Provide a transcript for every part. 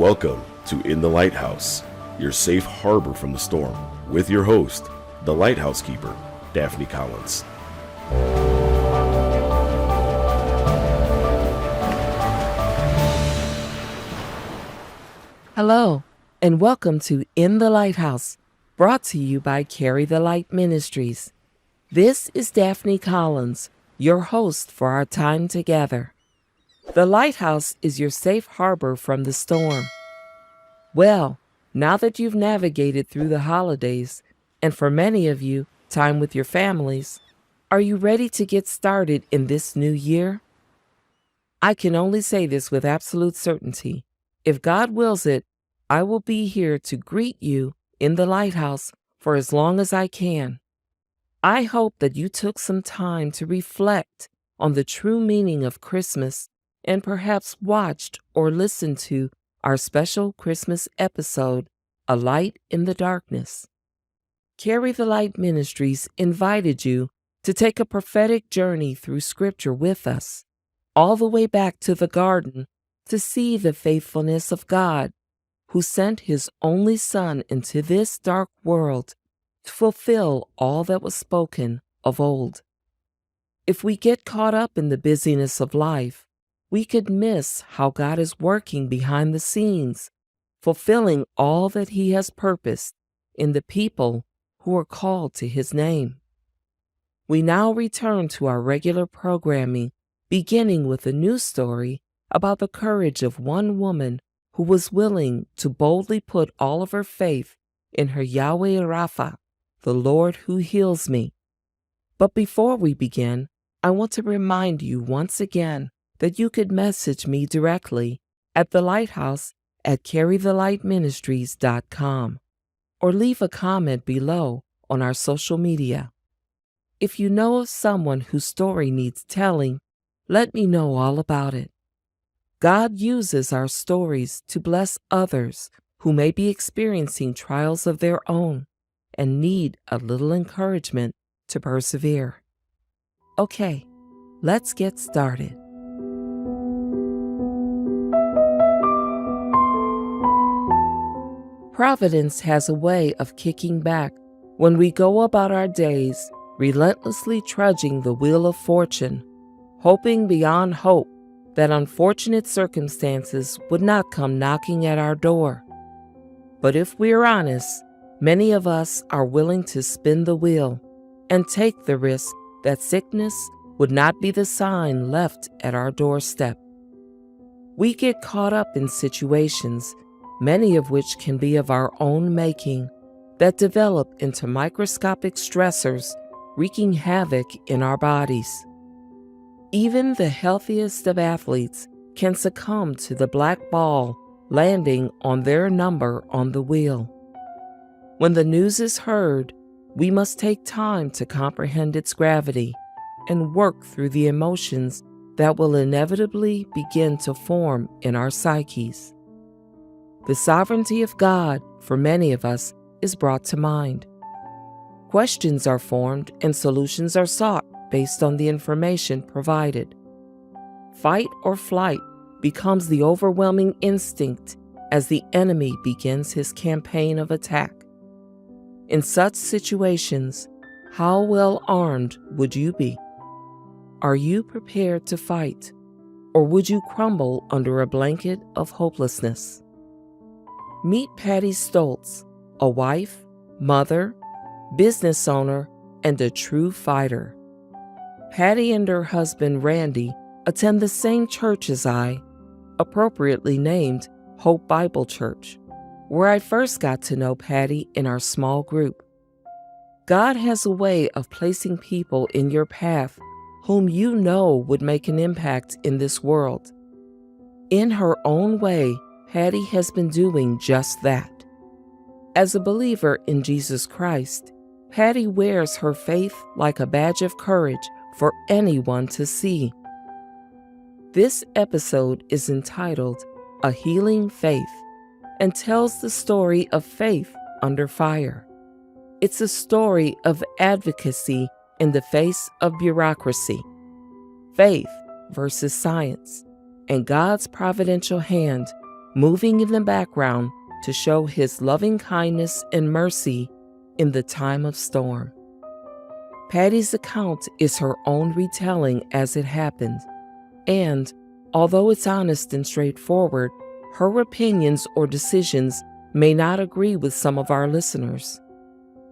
Welcome to In the Lighthouse, your safe harbor from the storm, with your host, the Lighthouse Keeper, Daphne Collins. Hello, and welcome to In the Lighthouse, brought to you by Carry the Light Ministries. This is Daphne Collins, your host for our time together. The Lighthouse is your safe harbor from the storm. Well, now that you've navigated through the holidays, and for many of you, time with your families, are you ready to get started in this new year? I can only say this with absolute certainty. If God wills it, I will be here to greet you in the Lighthouse for as long as I can. I hope that you took some time to reflect on the true meaning of Christmas and perhaps watched or listened to our special Christmas episode, A Light in the Darkness. Carry the Light Ministries invited you to take a prophetic journey through Scripture with us, all the way back to the garden to see the faithfulness of God, who sent His only Son into this dark world to fulfill all that was spoken of old. If we get caught up in the busyness of life, we could miss how God is working behind the scenes, fulfilling all that He has purposed in the people who are called to His name. We now return to our regular programming, beginning with a new story about the courage of one woman who was willing to boldly put all of her faith in her Yahweh Rapha, the Lord who heals me. But before we begin, I want to remind you once again that you could message me directly at the Lighthouse at carrythelightministries.com or leave a comment below on our social media. If you know of someone whose story needs telling, let me know all about it. God uses our stories to bless others who may be experiencing trials of their own and need a little encouragement to persevere. Okay, let's get started. Providence has a way of kicking back when we go about our days relentlessly trudging the wheel of fortune, hoping beyond hope that unfortunate circumstances would not come knocking at our door. But if we're honest, many of us are willing to spin the wheel and take the risk that sickness would not be the sign left at our doorstep. We get caught up in situations, many of which can be of our own making, that develop into microscopic stressors wreaking havoc in our bodies. Even the healthiest of athletes can succumb to the black ball landing on their number on the wheel. When the news is heard, we must take time to comprehend its gravity and work through the emotions that will inevitably begin to form in our psyches. The sovereignty of God, for many of us, is brought to mind. Questions are formed and solutions are sought based on the information provided. Fight or flight becomes the overwhelming instinct as the enemy begins his campaign of attack. In such situations, how well armed would you be? Are you prepared to fight, or would you crumble under a blanket of hopelessness? Meet Patti Stoltz, a wife, mother, business owner, and a true fighter. Patti and her husband Randy attend the same church as I, appropriately named Hope Bible Church, where I first got to know Patti in our small group. God has a way of placing people in your path whom you know would make an impact in this world. In her own way, Patti has been doing just that. As a believer in Jesus Christ, Patti wears her faith like a badge of courage for anyone to see. This episode is entitled A Healing Faith and tells the story of faith under fire. It's a story of advocacy in the face of bureaucracy, faith versus science, and God's providential hand moving in the background to show his loving kindness and mercy in the time of storm. Patti's account is her own retelling as it happened, and although it's honest and straightforward, her opinions or decisions may not agree with some of our listeners.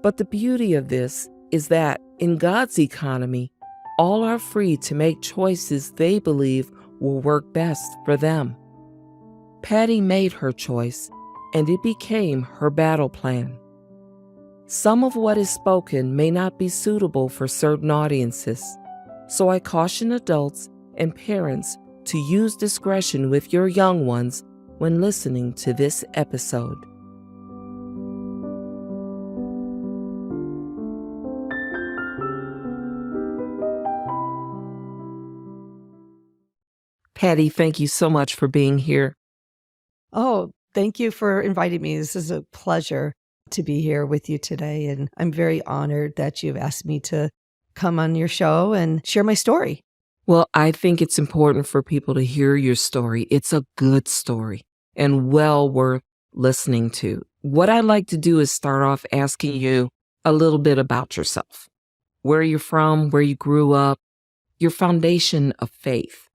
But the beauty of this is that in God's economy, all are free to make choices they believe will work best for them. Patti made her choice, and it became her battle plan. Some of what is spoken may not be suitable for certain audiences, so I caution adults and parents to use discretion with your young ones when listening to this episode. Patti, thank you so much for being here. Oh, thank you for inviting me. This is a pleasure to be here with you today. And I'm very honored that you've asked me to come on your show and share my story. Well, I think it's important for people to hear your story. It's a good story and well worth listening to. What I'd like to do is start off asking you a little bit about yourself, where you're from, where you grew up, your foundation of faith.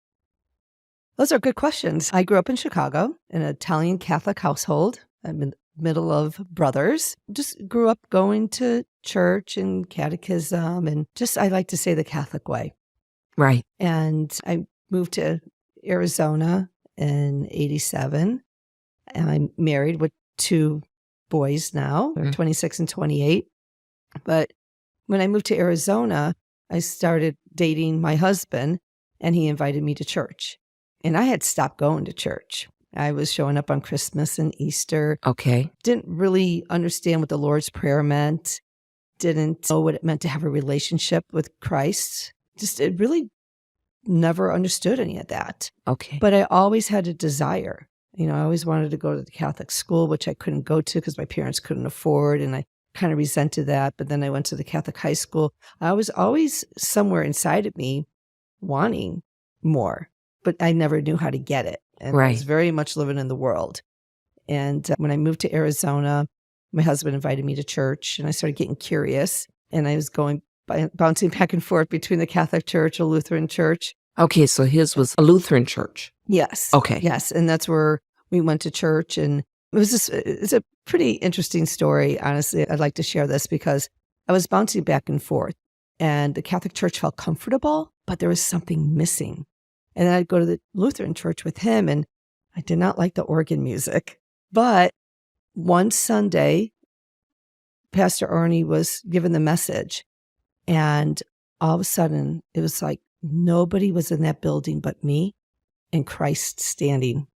Those are good questions. I grew up in Chicago in an Italian Catholic household. I'm in the middle of brothers. Just grew up going to church and catechism and just, I like to say, the Catholic way. Right. And I moved to Arizona in 87. And I'm married with 2 boys now, 26 and 28. But when I moved to Arizona, I started dating my husband, and he invited me to church. And I had stopped going to church. I was showing up on Christmas and Easter. Okay. Didn't really understand what the Lord's Prayer meant. Didn't know what it meant to have a relationship with Christ. Just it really never understood any of that. Okay. But I always had a desire. I always wanted to go to the Catholic school, which I couldn't go to because my parents couldn't afford. And I kind of resented that. But then I went to the Catholic high school. I was always somewhere inside of me wanting more, but I never knew how to get it. And I was very much living in the world. And when I moved to Arizona, my husband invited me to church, and I started getting curious. And I was bouncing back and forth between the Catholic church, a Lutheran church. Okay, so his was a Lutheran church. Yes. Okay. Yes, and that's where we went to church, and it's a pretty interesting story. Honestly, I'd like to share this because I was bouncing back and forth, and the Catholic church felt comfortable, but there was something missing. And then I'd go to the Lutheran church with him, and I did not like the organ music. But one Sunday, Pastor Ernie was given the message, and all of a sudden, it was like nobody was in that building but me and Christ standing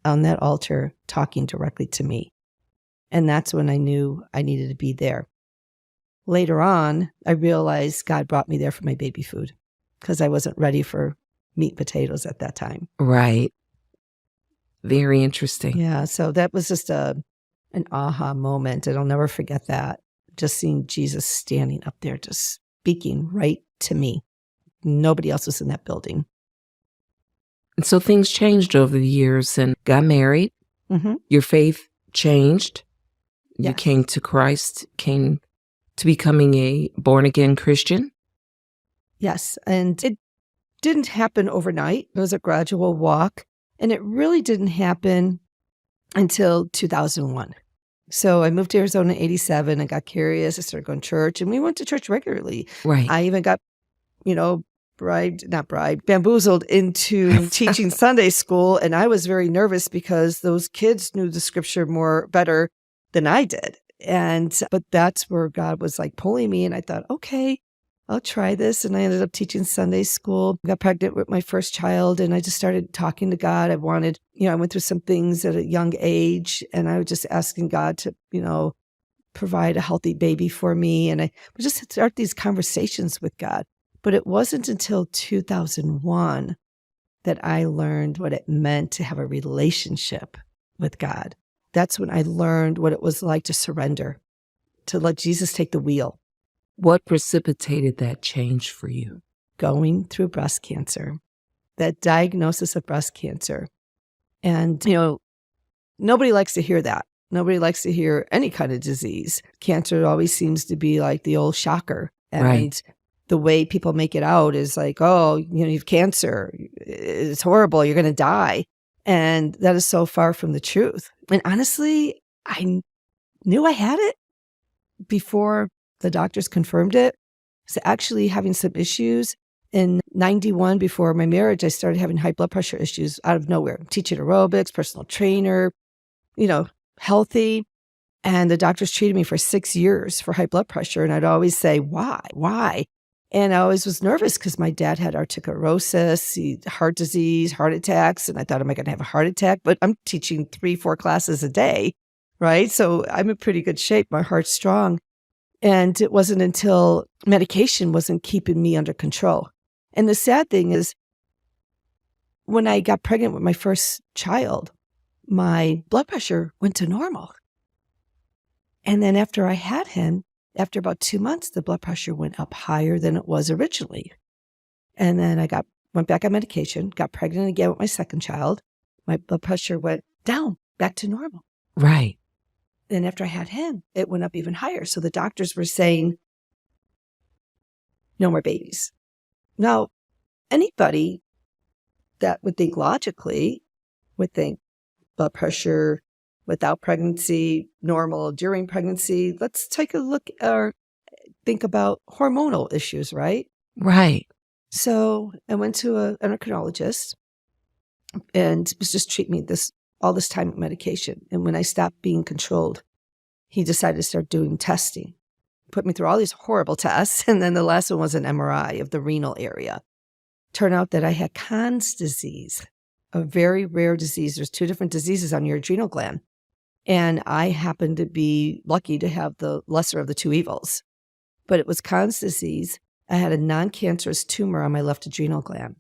on that altar talking directly to me. And that's when I knew I needed to be there. Later on, I realized God brought me there for my baby food because I wasn't ready for meat and potatoes at that time. Right. Very interesting. Yeah, so that was just an aha moment, and I'll never forget that. Just seeing Jesus standing up there, just speaking right to me. Nobody else was in that building. And so things changed over the years and got married. Mm-hmm. Your faith changed. You Yes. came to Christ, came to becoming a born-again Christian. Yes, and it didn't happen overnight. It was a gradual walk, and it really didn't happen until 2001. So I moved to Arizona in 87. I got curious. I started going to church, and we went to church regularly. Right. I even got, bamboozled into teaching Sunday school, and I was very nervous because those kids knew the scripture better than I did. But that's where God was like pulling me, and I thought, okay, I'll try this. And I ended up teaching Sunday school. I got pregnant with my first child, and I just started talking to God. I went through some things at a young age, and I was just asking God to, provide a healthy baby for me. And I would just start these conversations with God. But it wasn't until 2001 that I learned what it meant to have a relationship with God. That's when I learned what it was like to surrender, to let Jesus take the wheel. What precipitated that change for you? Going through breast cancer, that diagnosis of breast cancer. And, nobody likes to hear that. Nobody likes to hear any kind of disease. Cancer always seems to be like the old shocker. And Right. the way people make it out is like, oh, you have cancer. It's horrible. You're going to die. And that is so far from the truth. And honestly, I knew I had it before the doctors confirmed it. So actually having some issues in 91 before my marriage, I started having high blood pressure issues out of nowhere. Teaching aerobics, personal trainer, healthy. And the doctors treated me for 6 years for high blood pressure. And I'd always say, why? Why? And I always was nervous because my dad had arteriosclerosis, heart disease, heart attacks. And I thought, am I going to have a heart attack? But I'm teaching 3-4 classes a day, right? So I'm in pretty good shape. My heart's strong. And it wasn't until medication wasn't keeping me under control. And the sad thing is, when I got pregnant with my first child, my blood pressure went to normal. And then after I had him, after about 2 months, the blood pressure went up higher than it was originally. And then I went back on medication, got pregnant again with my second child. My blood pressure went down back to normal. Right. Then after I had him, it went up even higher. So the doctors were saying, no more babies. Now, anybody that would think logically would think blood pressure without pregnancy, normal during pregnancy. Let's take a look or think about hormonal issues, right? Right. So I went to an endocrinologist and was just treating me all this time with medication. And when I stopped being controlled, he decided to start doing testing. Put me through all these horrible tests. And then the last one was an MRI of the renal area. Turned out that I had Conn's disease, a very rare disease. There's 2 different diseases on your adrenal gland. And I happened to be lucky to have the lesser of the 2 evils. But it was Conn's disease. I had a non-cancerous tumor on my left adrenal gland.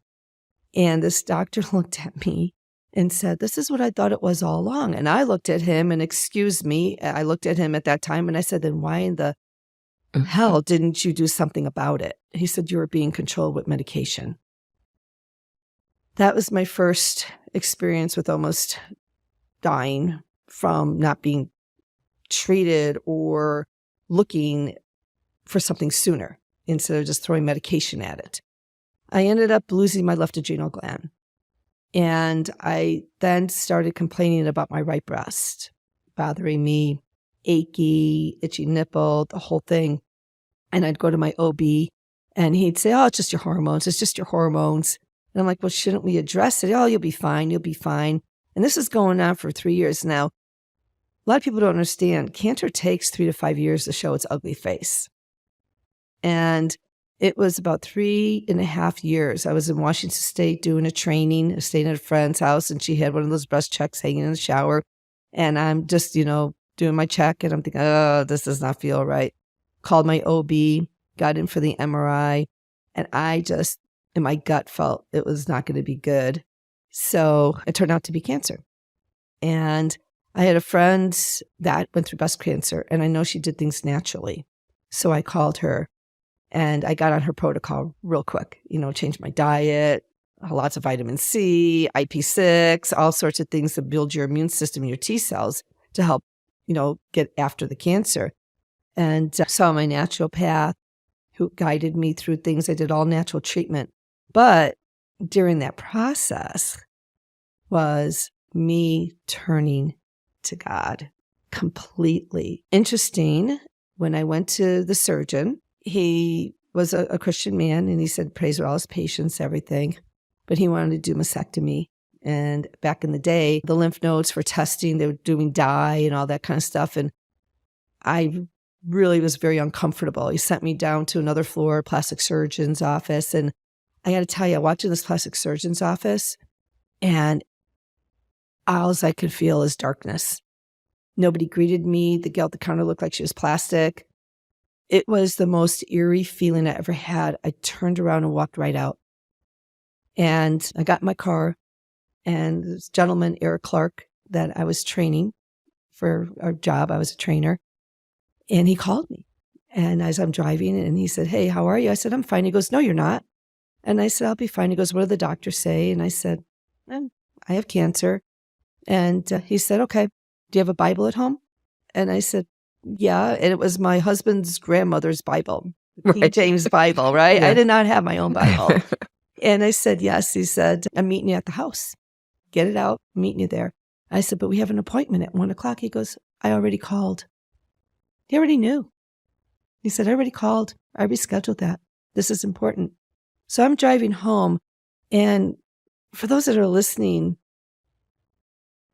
And this doctor looked at me and said, this is what I thought it was all along. And I looked at him and excuse me. I looked at him at that time and I said, then why in the hell didn't you do something about it? He said, you were being controlled with medication. That was my first experience with almost dying from not being treated or looking for something sooner instead of just throwing medication at it. I ended up losing my left adrenal gland. And I then started complaining about my right breast, bothering me, achy, itchy nipple, the whole thing. And I'd go to my OB and he'd say, oh, it's just your hormones. It's just your hormones. And I'm like, well, shouldn't we address it? Oh, you'll be fine. You'll be fine. And this is going on for 3 years now. A lot of people don't understand. Cancer takes 3 to 5 years to show its ugly face. And it was about 3.5 years. I was in Washington State doing a training, staying at a friend's house, and she had one of those breast checks hanging in the shower. And I'm just, doing my check, and I'm thinking, oh, this does not feel right. Called my OB, got in for the MRI, and I just, in my gut, felt it was not going to be good. So it turned out to be cancer. And I had a friend that went through breast cancer, and I know she did things naturally. So I called her, and I got on her protocol real quick, changed my diet, lots of vitamin C, IP6, all sorts of things to build your immune system, your T cells to help, get after the cancer. And I saw my naturopath who guided me through things. I did all natural treatment. But during that process was me turning to God completely. Interesting, when I went to the surgeon, he was a Christian man, and he said, prays for all his patients, everything. But he wanted to do mastectomy. And back in the day, the lymph nodes for testing, they were doing dye and all that kind of stuff. And I really was very uncomfortable. He sent me down to another floor, plastic surgeon's office. And I got to tell you, I walked in this plastic surgeon's office, and all I could feel is darkness. Nobody greeted me. The gal at the counter looked like she was plastic. It was the most eerie feeling I ever had. I turned around and walked right out. And I got in my car, and this gentleman, Eric Clark, that I was training for our job, I was a trainer, and he called me. And as I'm driving, and he said, hey, how are you? I said, I'm fine. He goes, no, you're not. And I said, I'll be fine. He goes, what did the doctor say? And I said, I have cancer. And he said, okay, do you have a Bible at home? And I said, yeah. And it was my husband's grandmother's Bible, the King James Bible, right? Yeah. I did not have my own Bible. And I said, yes. He said, I'm meeting you at the house. Get it out, I'm meeting you there. I said, but we have an appointment at 1 o'clock. He goes, I already called. He already knew. He said, I already called. I rescheduled that. This is important. So I'm driving home. And for those that are listening,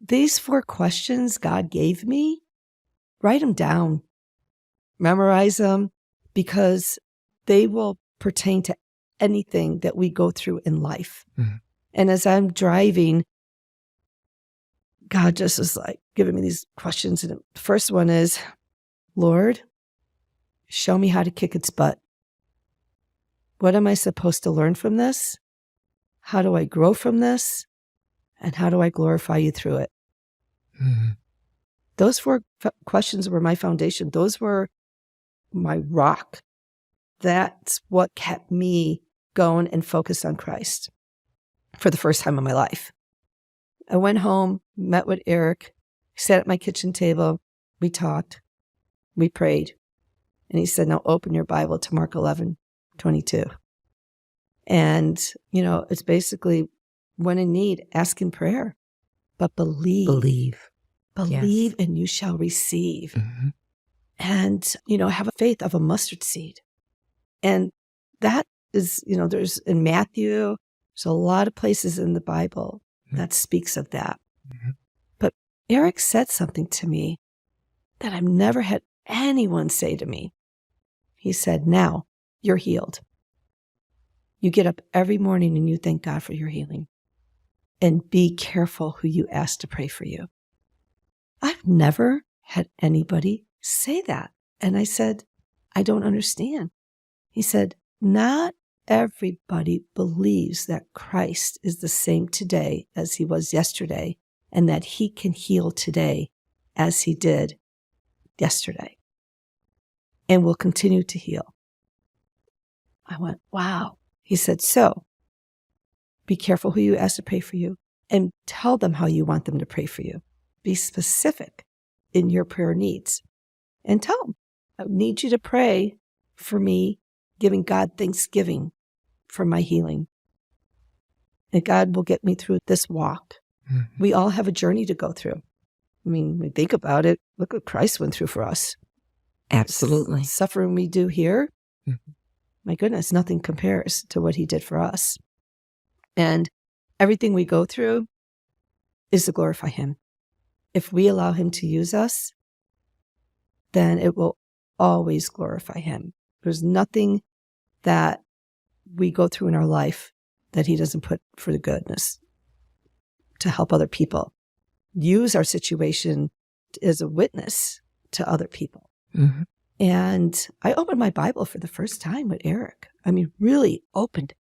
these 4 questions God gave me, write them down, memorize them, because they will pertain to anything that we go through in life. Mm-hmm. And as I'm driving, God just was like giving me these questions. And the first one is, Lord, show me how to kick its butt. What am I supposed to learn from this? How do I grow from this? And how do I glorify you through it? Mm-hmm. Those 4 questions were my foundation. Those were my rock. That's what kept me going and focused on Christ for the first time in my life. I went home, met with Eric, sat at my kitchen table, we talked, we prayed. And he said, now open your Bible to Mark 11:22. And, it's basically when in need, ask in prayer, but believe. Believe, yes. And you shall receive. Mm-hmm. And, have a faith of a mustard seed. And that is, there's in Matthew, there's a lot of places in the Bible that speaks of that. Mm-hmm. But Eric said something to me that I've never had anyone say to me. He said, now you're healed. You get up every morning and you thank God for your healing. And be careful who you ask to pray for you. I've never had anybody say that. And I said, I don't understand. He said, not everybody believes that Christ is the same today as he was yesterday, and that he can heal today as he did yesterday, and will continue to heal. I went, wow. He said, so be careful who you ask to pray for you, and tell them how you want them to pray for you. Be specific in your prayer needs, and tell them, I need you to pray for me, giving God thanksgiving for my healing. And God will get me through this walk. Mm-hmm. We all have a journey to go through. I mean, when we think about it, look what Christ went through for us. Absolutely. Suffering we do here, mm-hmm. My goodness, nothing compares to what he did for us. And everything we go through is to glorify him. If we allow him to use us, then it will always glorify him. There's nothing that we go through in our life that he doesn't put for the goodness to help other people. Use our situation as a witness to other people. Mm-hmm. And I opened my Bible for the first time with Eric. I mean, really opened it.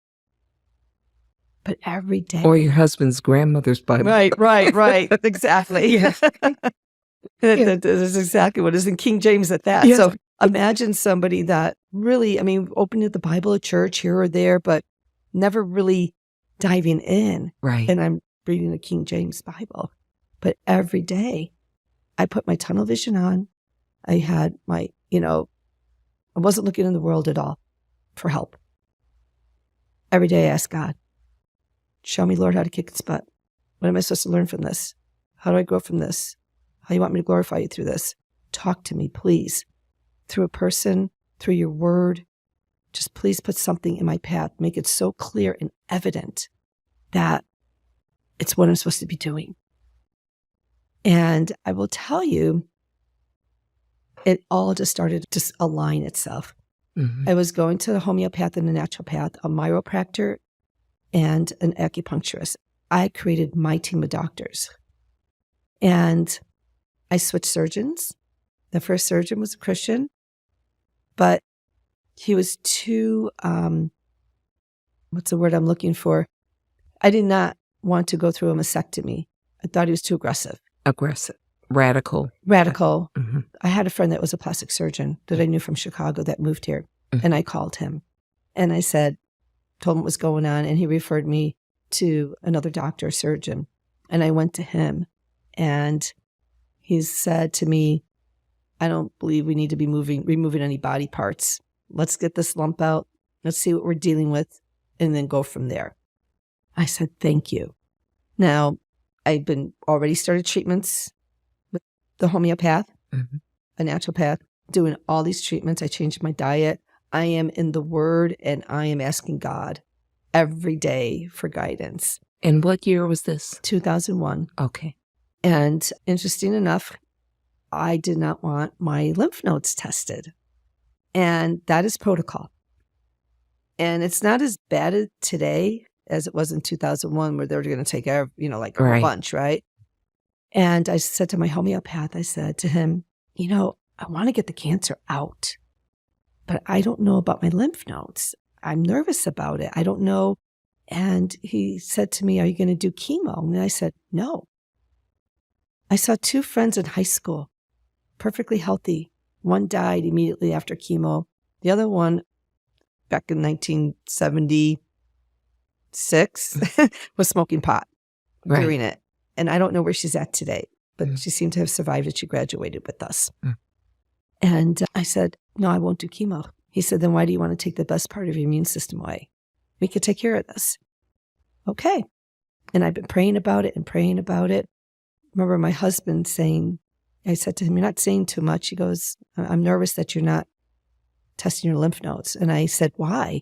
But every day. Or your husband's grandmother's Bible. Right. Exactly. Yeah. That is exactly what is in King James at that. Yes. So imagine somebody that really, opened the Bible at church here or there, but never really diving in. Right. And I'm reading the King James Bible. But every day I put my tunnel vision on. I had my, I wasn't looking in the world at all for help. Every day I asked God, show me, Lord, how to kick its butt. What am I supposed to learn from this? How do I grow from this? How do you want me to glorify you through this? Talk to me, please. Through a person, through your word. Just please put something in my path. Make it so clear and evident that it's what I'm supposed to be doing. And I will tell you, it all just started to align itself. Mm-hmm. I was going to the homeopath and a naturopath, a chiropractor, and an acupuncturist. I created my team of doctors. And I switched surgeons. The first surgeon was a Christian, but he was too, what's the word I'm looking for? I did not want to go through a mastectomy. I thought he was too aggressive. Radical. Mm-hmm. I had a friend that was a plastic surgeon that I knew from Chicago that moved here. Mm-hmm. And I called him and I told him what was going on. And he referred me to another doctor, surgeon. And I went to him And he said to me, I don't believe we need to be removing any body parts. Let's get this lump out. Let's see what we're dealing with and then go from there. I said, thank you. Now, I've been already started treatments with the homeopath, a naturopath, doing all these treatments. I changed my diet. I am in the Word, and I am asking God every day for guidance. And what year was this? 2001. Okay. And interesting enough, I did not want my lymph nodes tested. And that is protocol. And it's not as bad today as it was in 2001, where they were going to take a bunch, right? And I said to my homeopath, I said to him, I want to get the cancer out, but I don't know about my lymph nodes. I'm nervous about it. I don't know. And he said to me, are you going to do chemo? And I said, no. I saw 2 friends in high school, perfectly healthy. One died immediately after chemo. The other one, back in 1976, was smoking pot during it. And I don't know where she's at today, but she seemed to have survived it. She graduated with us. And I said, no, I won't do chemo. He said, then why do you want to take the best part of your immune system away? We could take care of this. Okay. And I've been praying about it and praying about it. Remember my husband saying, I said to him, you're not saying too much. He goes, I'm nervous that you're not testing your lymph nodes. And I said, why?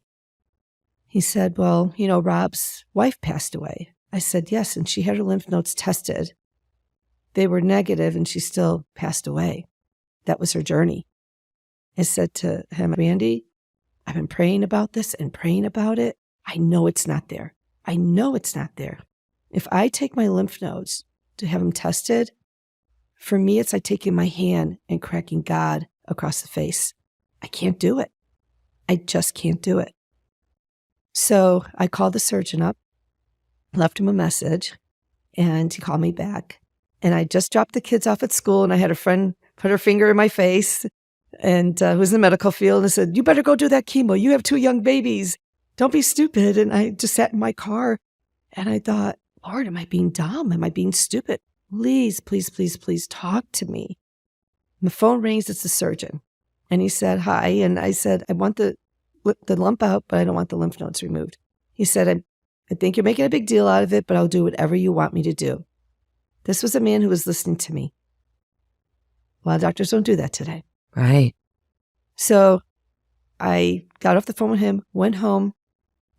He said, well, Rob's wife passed away. I said, yes, and she had her lymph nodes tested. They were negative, and she still passed away. That was her journey. I said to him, Randy, I've been praying about this and praying about it. I know it's not there. I know it's not there. If I take my lymph nodes to have them tested, for me, it's like taking my hand and cracking God across the face. I can't do it. I just can't do it. So I called the surgeon up, left him a message, and he called me back. And I just dropped the kids off at school, and I had a friend put her finger in my face and who was in the medical field and said, you better go do that chemo. You have 2 young babies. Don't be stupid. And I just sat in my car and I thought, Lord, am I being dumb? Am I being stupid? Please, please, please, please talk to me. My phone rings. It's the surgeon. And he said, hi. And I said, I want the lump out, but I don't want the lymph nodes removed. He said, I think you're making a big deal out of it, but I'll do whatever you want me to do. This was a man who was listening to me. A lot of doctors don't do that today. Right. So I got off the phone with him, went home,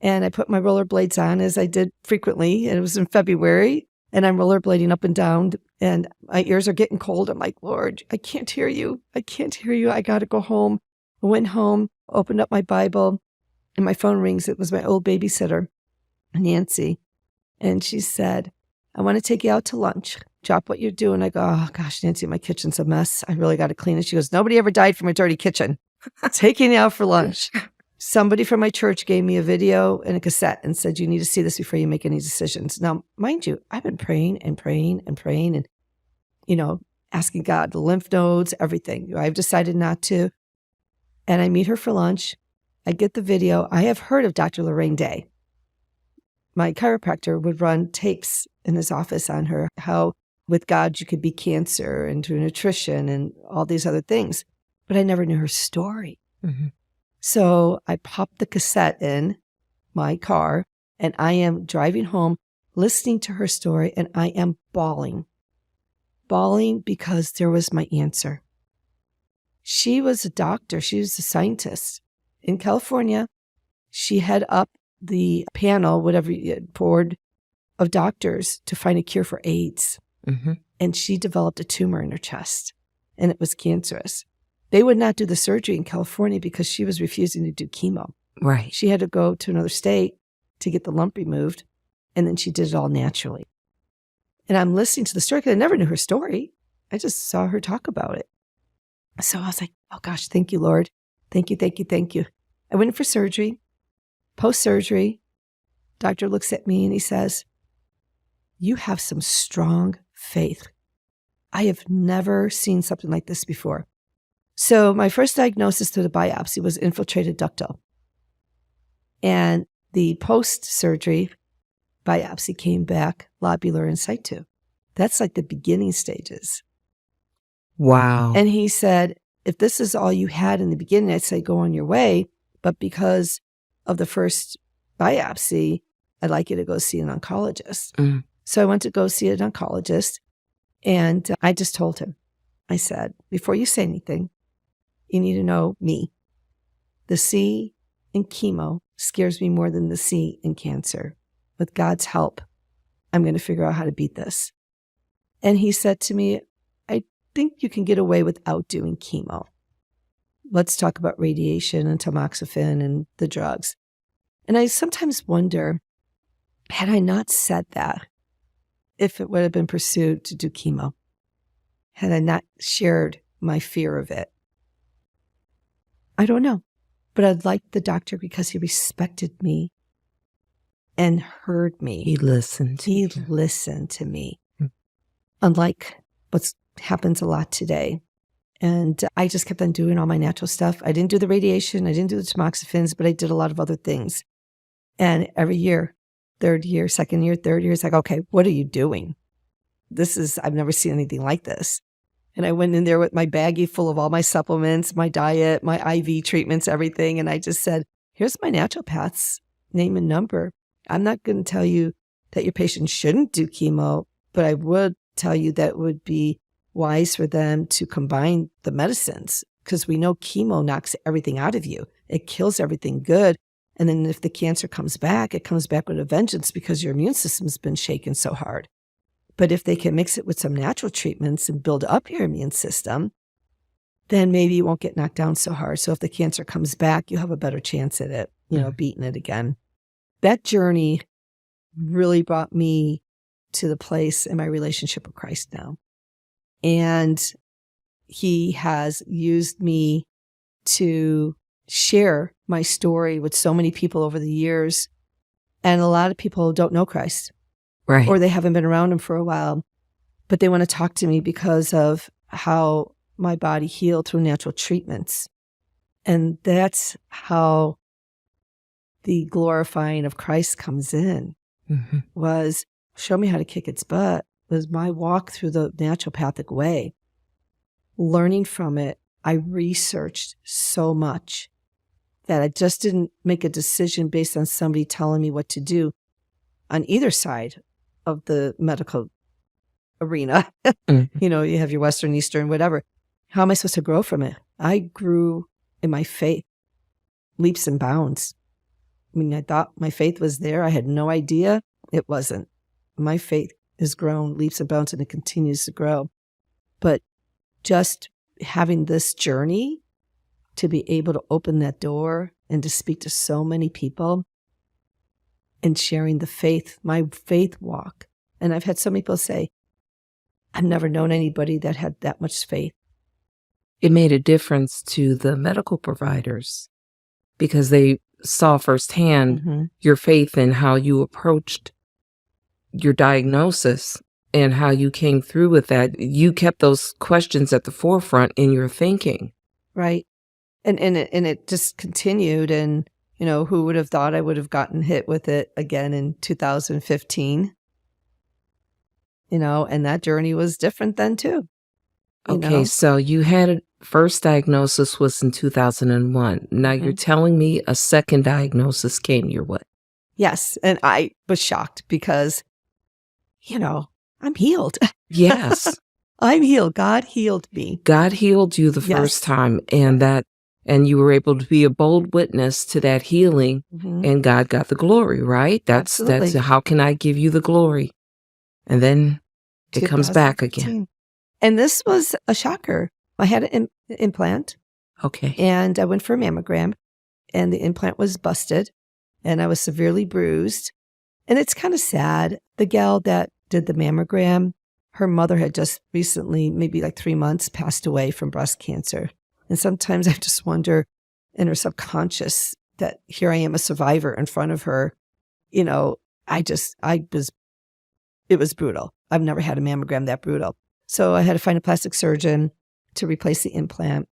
and I put my rollerblades on, as I did frequently. And it was in February, and I'm rollerblading up and down, and my ears are getting cold. I'm like, Lord, I can't hear you. I can't hear you. I got to go home. I went home, opened up my Bible, and my phone rings. It was my old babysitter, Nancy. And she said, I want to take you out to lunch. Drop what you're doing. I go, oh, gosh, Nancy, my kitchen's a mess. I really got to clean it. She goes, nobody ever died from a dirty kitchen. Taking you out for lunch. Somebody from my church gave me a video and a cassette and said, you need to see this before you make any decisions. Now, mind you, I've been praying and praying and praying and, asking God, the lymph nodes, everything. I've decided not to. And I meet her for lunch. I get the video. I have heard of Dr. Lorraine Day. My chiropractor would run tapes in his office on her, how with God you could beat cancer and through nutrition and all these other things. But I never knew her story. Mm-hmm. So I popped the cassette in my car, and I am driving home, listening to her story, and I am bawling because there was my answer. She was a doctor. She was a scientist. In California, she had up the panel, board of doctors to find a cure for AIDS. Mm-hmm. And she developed a tumor in her chest, and it was cancerous. They would not do the surgery in California because she was refusing to do chemo. Right. She had to go to another state to get the lump removed, and then she did it all naturally. And I'm listening to the story because I never knew her story. I just saw her talk about it. So I was like, oh gosh, thank you, Lord. Thank you, thank you, thank you. I went in for surgery. Post-surgery, doctor looks at me and he says, you have some strong faith. I have never seen something like this before. So my first diagnosis through the biopsy was infiltrated ductal. And the post-surgery biopsy came back lobular in situ. That's like the beginning stages. Wow. And he said, if this is all you had in the beginning, I'd say go on your way. But because of the first biopsy, I'd like you to go see an oncologist. Mm. So I went to go see an oncologist, and I just told him, I said, before you say anything, you need to know me. The C in chemo scares me more than the C in cancer. With God's help, I'm going to figure out how to beat this. And he said to me, I think you can get away without doing chemo. Let's talk about radiation and tamoxifen and the drugs. And I sometimes wonder, had I not said that, if it would have been pursued to do chemo, had I not shared my fear of it. I don't know. But I liked the doctor because he respected me and heard me. He listened. He listened to me. Unlike what happens a lot today. And I just kept on doing all my natural stuff. I didn't do the radiation. I didn't do the tamoxifens, but I did a lot of other things. And every year, third year, second year, third year, it's like, okay, what are you doing? I've never seen anything like this. And I went in there with my baggie full of all my supplements, my diet, my IV treatments, everything. And I just said, here's my naturopath's name and number. I'm not going to tell you that your patient shouldn't do chemo, but I would tell you that it would be wise for them to combine the medicines, because we know chemo knocks everything out of you. It kills everything good. And then if the cancer comes back, it comes back with a vengeance because your immune system's been shaken so hard. But if they can mix it with some natural treatments and build up your immune system, then maybe you won't get knocked down so hard. So if the cancer comes back, you have a better chance at it, beating it again. That journey really brought me to the place in my relationship with Christ now. And he has used me to share my story with so many people over the years. And a lot of people don't know Christ. Right. Or they haven't been around him for a while, but they want to talk to me because of how my body healed through natural treatments. And that's how the glorifying of Christ comes in, was show me how to kick its butt, was my walk through the naturopathic way. Learning from it, I researched so much that I just didn't make a decision based on somebody telling me what to do on either side of the medical arena. You have your Western, Eastern, whatever. How am I supposed to grow from it? I grew in my faith, leaps and bounds. I mean, I thought my faith was there. I had no idea. It wasn't. My faith has grown leaps and bounds, and it continues to grow. But just having this journey to be able to open that door and to speak to so many people and sharing the faith, my faith walk. And I've had so many people say, I've never known anybody that had that much faith. It made a difference to the medical providers because they saw firsthand your faith and how you approached your diagnosis and how you came through with that. You kept those questions at the forefront in your thinking. Right. And it just continued. And who would have thought I would have gotten hit with it again in 2015? And that journey was different then too. Okay, so you had a first diagnosis was in 2001. Now you're telling me a second diagnosis came your way. Yes, and I was shocked because, I'm healed. Yes. I'm healed. God healed me. God healed you the first time, and you were able to be a bold witness to that healing, and God got the glory, right? That's how can I give you the glory? And then it comes back again. And this was a shocker. I had an implant. Okay. And I went for a mammogram, and the implant was busted, and I was severely bruised. And it's kind of sad. The gal that did the mammogram, her mother had just recently, maybe like 3 months, passed away from breast cancer. And sometimes I just wonder in her subconscious that here I am, a survivor in front of her. It was brutal. I've never had a mammogram that brutal. So I had to find a plastic surgeon to replace the implant.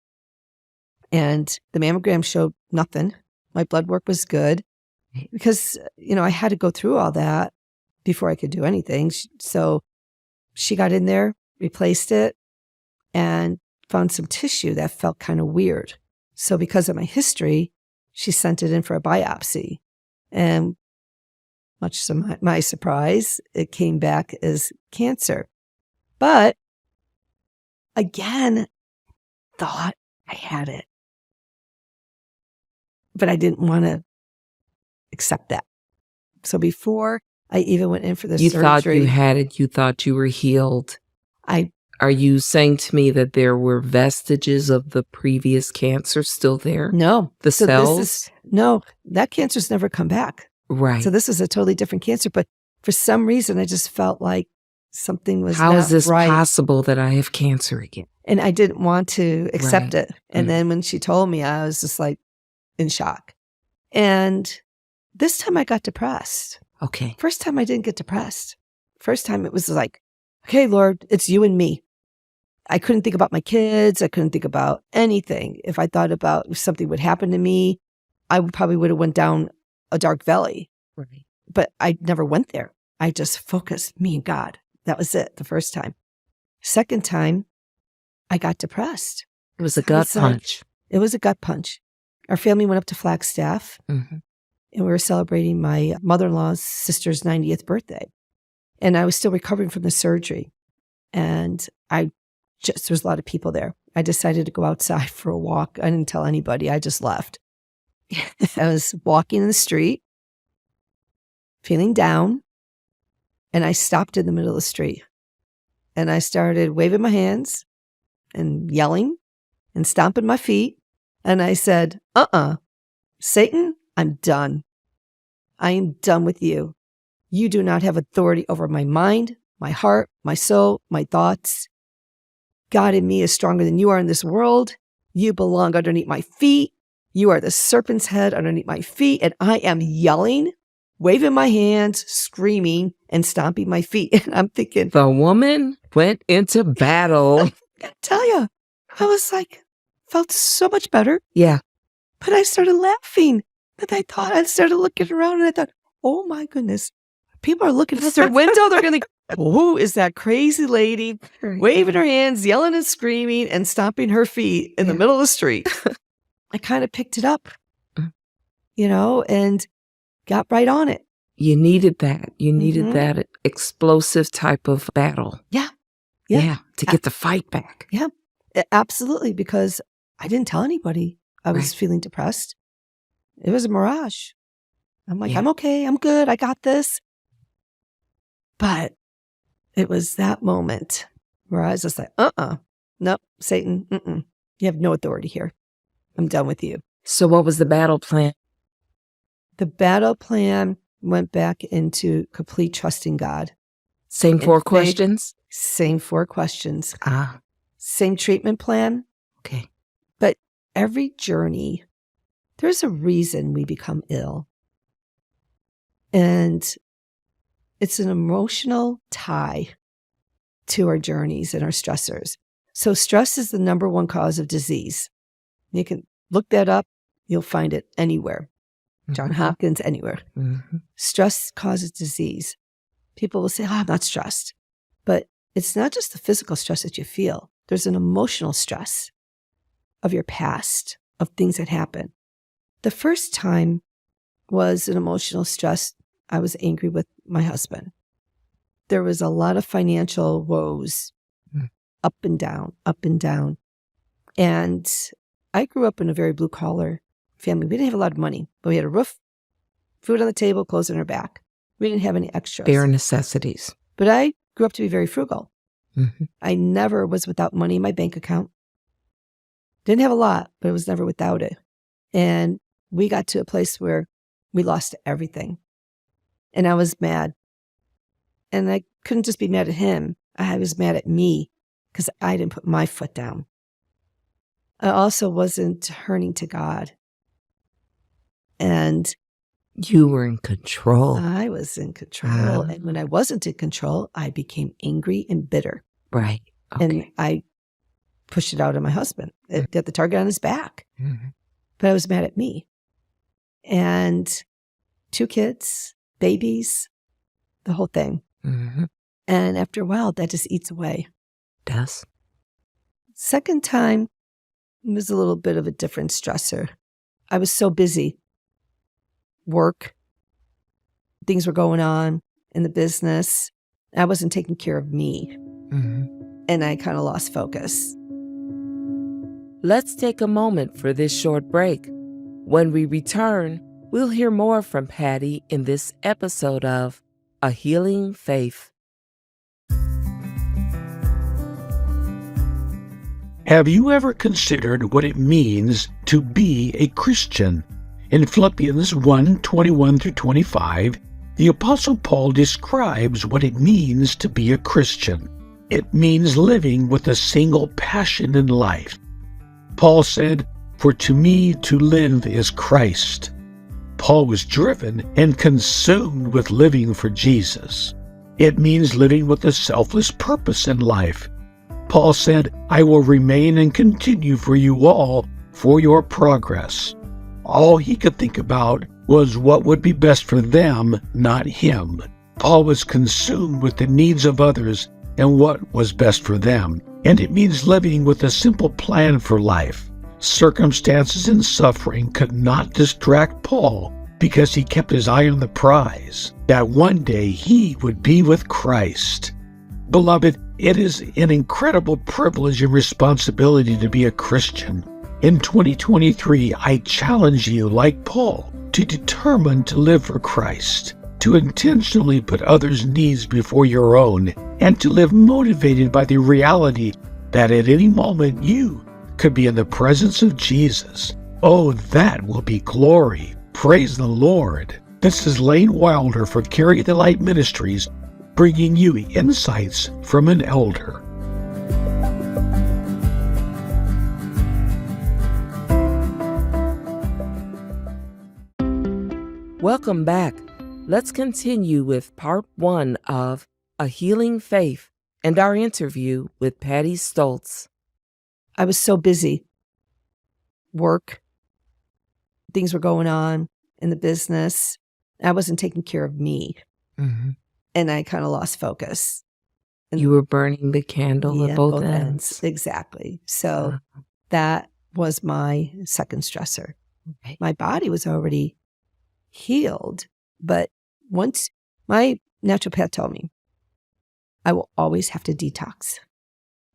And the mammogram showed nothing. My blood work was good because, I had to go through all that before I could do anything. So she got in there, replaced it, and found some tissue that felt kind of weird. So because of my history, she sent it in for a biopsy. And much to my surprise, it came back as cancer. But again, thought I had it. But I didn't want to accept that. So before I even went in for the You surgery, thought you had it. You thought you were healed. Are you saying to me that there were vestiges of the previous cancer still there? No. The So cells? no, that cancer's never come back. Right. So this is a totally different cancer. But for some reason, I just felt like something was How not is this right. possible that I have cancer again? And I didn't want to accept Right. it. And then when she told me, I was just like in shock. And this time I got depressed. Okay. First time I didn't get depressed. First time it was like, okay, Lord, it's you and me. I couldn't think about my kids. I couldn't think about anything. If I thought about if something would happen to me, I probably would have went down a dark valley. Right. But I never went there. I just focused me and God. That was it the first time. Second time, I got depressed. It was a gut punch. It was a gut punch. Our family went up to Flagstaff, Mm-hmm. and we were celebrating my mother-in-law's sister's 90th birthday. And I was still recovering from the surgery. And there was a lot of people there. I decided to go outside for a walk. I didn't tell anybody. I just left. I was walking in the street, feeling down, and I stopped in the middle of the street. And I started waving my hands and yelling and stomping my feet. And I said, Satan, I'm done. I am done with you. You do not have authority over my mind, my heart, my soul, my thoughts. God in me is stronger than you are in this world. You belong underneath my feet. You are the serpent's head underneath my feet. And I am yelling, waving my hands, screaming, and stomping my feet. And I'm thinking, The woman went into battle. I gotta tell you, I was like, felt so much better. Yeah. But I started laughing. And I started looking around and I thought, oh my goodness, people are looking out their window. They're going to, who is that crazy lady waving her hands, yelling and screaming and stomping her feet in the middle of the street? I kind of picked it up, and got right on it. You needed that. You needed that explosive type of battle. Yeah. To get the fight back. Yeah, absolutely. Because I didn't tell anybody I was feeling depressed. It was a mirage. I'm like, I'm okay. I'm good. I got this. But it was that moment where I was just like, nope, Satan, you have no authority here. I'm done with you. So what was the battle plan? The battle plan went back into complete trusting God. Same 4 questions? Same 4 questions. Ah. Same treatment plan. Okay. But every journey, there's a reason we become ill. And it's an emotional tie to our journeys and our stressors. So stress is the number 1 cause of disease. You can look that up. You'll find it anywhere. John Hopkins, anywhere. Mm-hmm. Stress causes disease. People will say, I'm not stressed. But it's not just the physical stress that you feel. There's an emotional stress of your past, of things that happen. The first time was an emotional stress. I was angry with my husband. There was a lot of financial woes, up and down, up and down. And I grew up in a very blue-collar family. We didn't have a lot of money, but we had a roof, food on the table, clothes on our back. We didn't have any extras. Bare necessities. But I grew up to be very frugal. Mm-hmm. I never was without money in my bank account. Didn't have a lot, but it was never without it. And we got to a place where we lost everything. And I was mad. And I couldn't just be mad at him. I was mad at me because I didn't put my foot down. I also wasn't turning to God. And you were in control. I was in control. And when I wasn't in control, I became angry and bitter. Right. Okay. And I pushed it out on my husband. It got the target on his back. Mm-hmm. But I was mad at me. And 2 kids, babies, the whole thing. Mm-hmm. And after a while, that just eats away. Does. Second time was a little bit of a different stressor. I was so busy. Work, things were going on in the business. I wasn't taking care of me. And I kind of lost focus. Let's take a moment for this short break. When we return, we'll hear more from Patti in this episode of A Healing Faith. Have you ever considered what it means to be a Christian? In Philippians 1:21-25, the Apostle Paul describes what it means to be a Christian. It means living with a single passion in life. Paul said, "For to me to live is Christ." Paul was driven and consumed with living for Jesus. It means living with a selfless purpose in life. Paul said, "I will remain and continue for you all for your progress." All he could think about was what would be best for them, not him. Paul was consumed with the needs of others and what was best for them. And it means living with a simple plan for life. Circumstances and suffering could not distract Paul because he kept his eye on the prize, that one day he would be with Christ. Beloved, it is an incredible privilege and responsibility to be a Christian. In 2023, I challenge you, like Paul, to determine to live for Christ, to intentionally put others' needs before your own, and to live motivated by the reality that at any moment you could be in the presence of Jesus. Oh, that will be glory. Praise the Lord. This is Lane Wilder for Carry the Light Ministries, bringing you insights from an elder. Welcome back. Let's continue with part 1 of A Healing Faith and our interview with Patti Stoltz. I was so busy. Work, things were going on in the business. I wasn't taking care of me. And I kind of lost focus. And You were burning the candle at both ends. Exactly. So that was my second stressor. Okay. My body was already healed, but once my naturopath told me, I will always have to detox.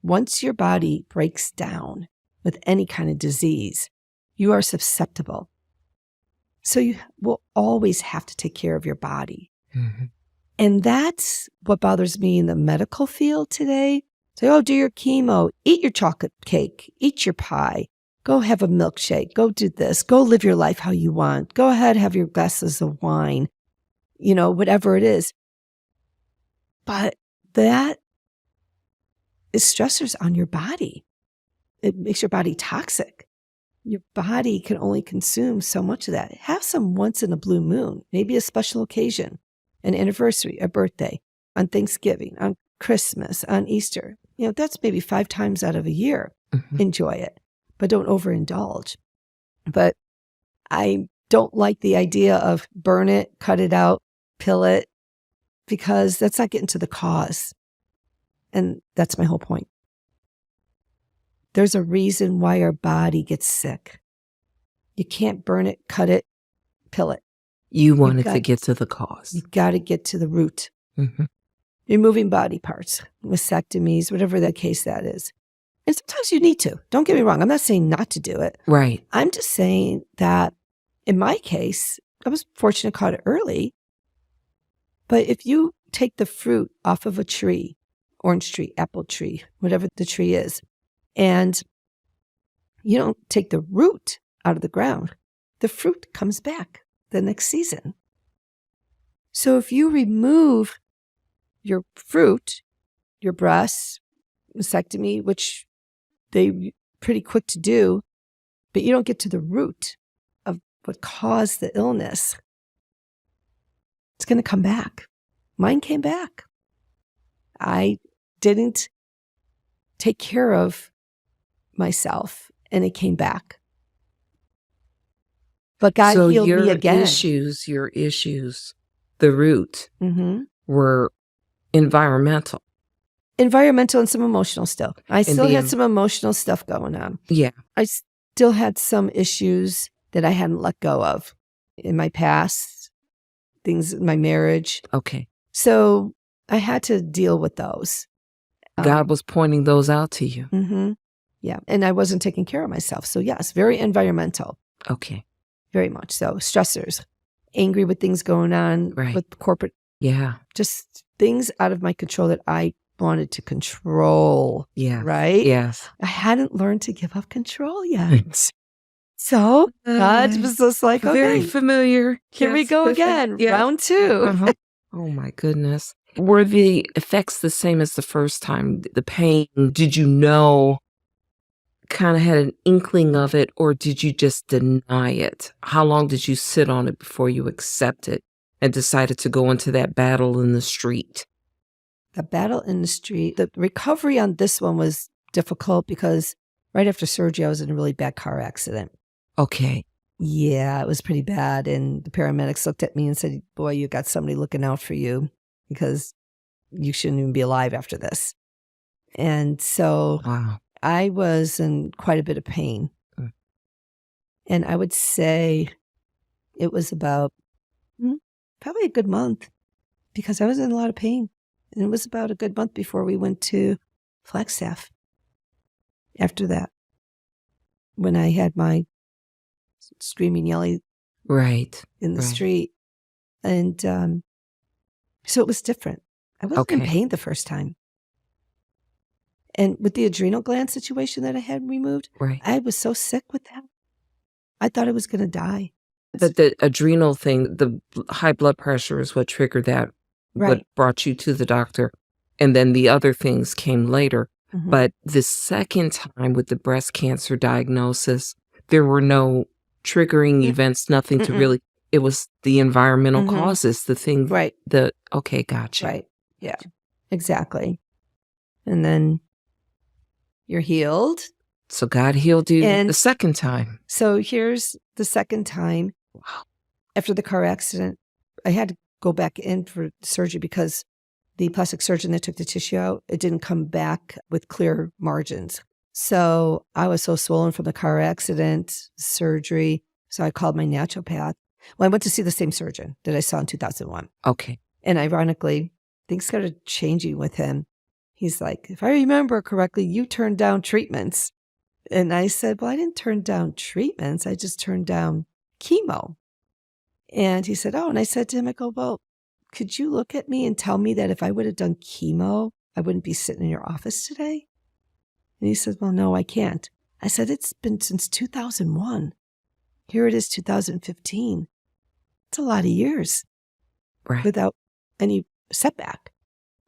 Once your body breaks down with any kind of disease, you are susceptible. So you will always have to take care of your body. And that's what bothers me in the medical field today. Say, oh, do your chemo, eat your chocolate cake, eat your pie, go have a milkshake, go do this, go live your life how you want, go ahead, have your glasses of wine, whatever it is. But that is stressors on your body. It makes your body toxic. Your body can only consume so much of that. Have some once in a blue moon, maybe a special occasion, an anniversary, a birthday, on Thanksgiving, on Christmas, on Easter. That's maybe 5 times out of a year. Enjoy it, but don't overindulge. But I don't like the idea of burn it, cut it out, pill it, because that's not getting to the cause. And that's my whole point. There's a reason why our body gets sick. You can't burn it, cut it, pill it. You wanted to get to the cause. You got to get to the root. Removing body parts, mastectomies, whatever the case that is. And sometimes you need to. Don't get me wrong. I'm not saying not to do it. Right. I'm just saying that in my case, I was fortunate, caught it early. But if you take the fruit off of a tree, orange tree, apple tree, whatever the tree is, and you don't take the root out of the ground, the fruit comes back the next season. So if you remove your fruit, your breasts, mastectomy, which they pretty quick to do, but you don't get to the root of what caused the illness, it's going to come back. Mine came back. I didn't take care of myself, and it came back. But God healed me again. Your issues, the root, were environmental. Environmental and some emotional still. I still the had some emotional stuff going on. Yeah. I still had some issues that I hadn't let go of in my past, things in my marriage. Okay. So I had to deal with those. God was pointing those out to you. Mm-hmm. Yeah. And I wasn't taking care of myself. So yes, very environmental. Okay. Very much so. Stressors, angry with things going on Right. with corporate, Yeah. just things out of my control that I wanted to control. Yeah. Right? Yes. I hadn't learned to give up control yet. So God was just like, Very okay, familiar. here we Yes. go again. Yeah. Round 2. Uh-huh. Oh my goodness. Were the effects the same as the first time? The pain, did you know, kind of had an inkling of it, or did you just deny it? How long did you sit on it before you accepted and decided to go into that battle in the street? The battle in the street, the recovery on this one was difficult because right after surgery, I was in a really bad car accident. Okay. Yeah, it was pretty bad. And the paramedics looked at me and said, boy, you got somebody looking out for you because you shouldn't even be alive after this. And so Wow. I was in quite a bit of pain. Mm. And I would say it was about probably a good month because I was in a lot of pain. And it was about a good month before we went to Flagstaff. After that, when I had my screaming, yelling Right. in the Right. street. And so it was different. I wasn't in Okay. pain the first time. And with the adrenal gland situation that I had removed, Right. I was so sick with that. I thought I was going to die. But the adrenal thing, the high blood pressure is what triggered that, what Right. brought you to the doctor. And then the other things came later. Mhm. But the second time with the breast cancer diagnosis, there were no triggering events, nothing to really, it was the environmental causes, the thing, Right. Okay, gotcha. Right. Yeah, exactly. And then you're healed. So God healed you And- the second time. So here's the second time. Wow. After the car accident, I had to go back in for surgery because the plastic surgeon that took the tissue out, it didn't come back with clear margins. So I was so swollen from the car accident, surgery. So I called my naturopath. Well, I went to see the same surgeon that I saw in 2001. Okay. And ironically, things started changing with him. He's like, if I remember correctly, you turned down treatments. And I said, well, I didn't turn down treatments. I just turned down chemo. And he said, oh, and I said to him, I go, well, could you look at me and tell me that if I would have done chemo, I wouldn't be sitting in your office today? And he said, well, no, I can't. I said, it's been since 2001. Here it is, 2015. It's a lot of years Right. without any setback,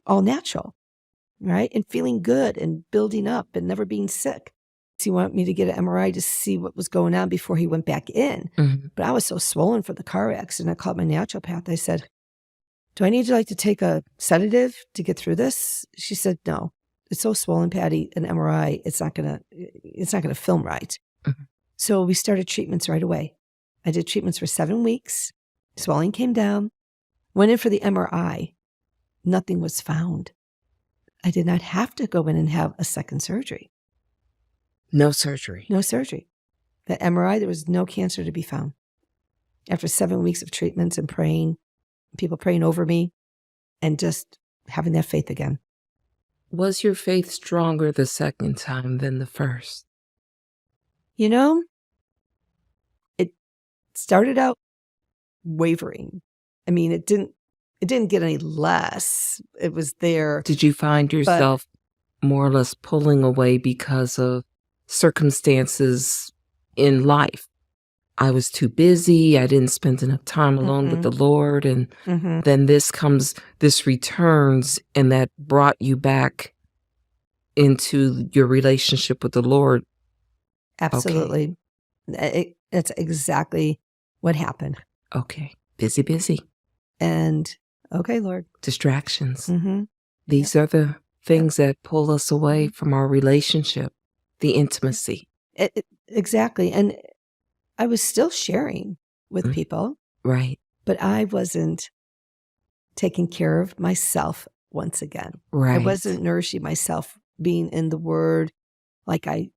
all natural, right? And feeling good and building up and never being sick. So he wanted me to get an MRI to see what was going on before he went back in. Mhm. But I was so swollen from the car accident. I called my naturopath. I said, do I need to take a sedative to get through this? She said, no. It's so swollen, Patti, an MRI, it's not gonna film right. Mhm. So we started treatments right away. I did treatments for 7 weeks. Swelling came down. Went in for the MRI. Nothing was found. I did not have to go in and have a second surgery. No surgery. No surgery. The MRI, there was no cancer to be found. After 7 weeks of treatments and praying, people praying over me, and just having that faith again. Was your faith stronger the second time than the first? You know, it started out wavering. I mean, it didn't get any less. It was there. Did you find yourself more or less pulling away because of circumstances in life? I was too busy. I didn't spend enough time alone with the Lord. And then this returns, and that brought you back into your relationship with the Lord. Absolutely. It's exactly what happened. Okay. Busy. And okay, Lord. Distractions. Mm-hmm. These are the things that pull us away from our relationship, the intimacy. Exactly. And I was still sharing with people, Right. but I wasn't taking care of myself once again. Right. I wasn't nourishing myself, being in the Word like I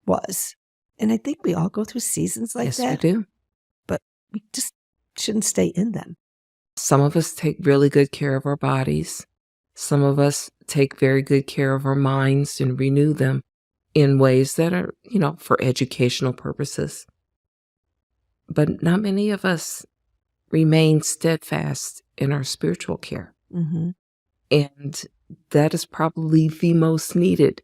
was. And I think we all go through seasons like yes, that. we do. But we just shouldn't stay in them. Some of us take really good care of our bodies. Some of us take very good care of our minds and renew them in ways that are, for educational purposes. But not many of us remain steadfast in our spiritual care. Mm-hmm. And that is probably the most needed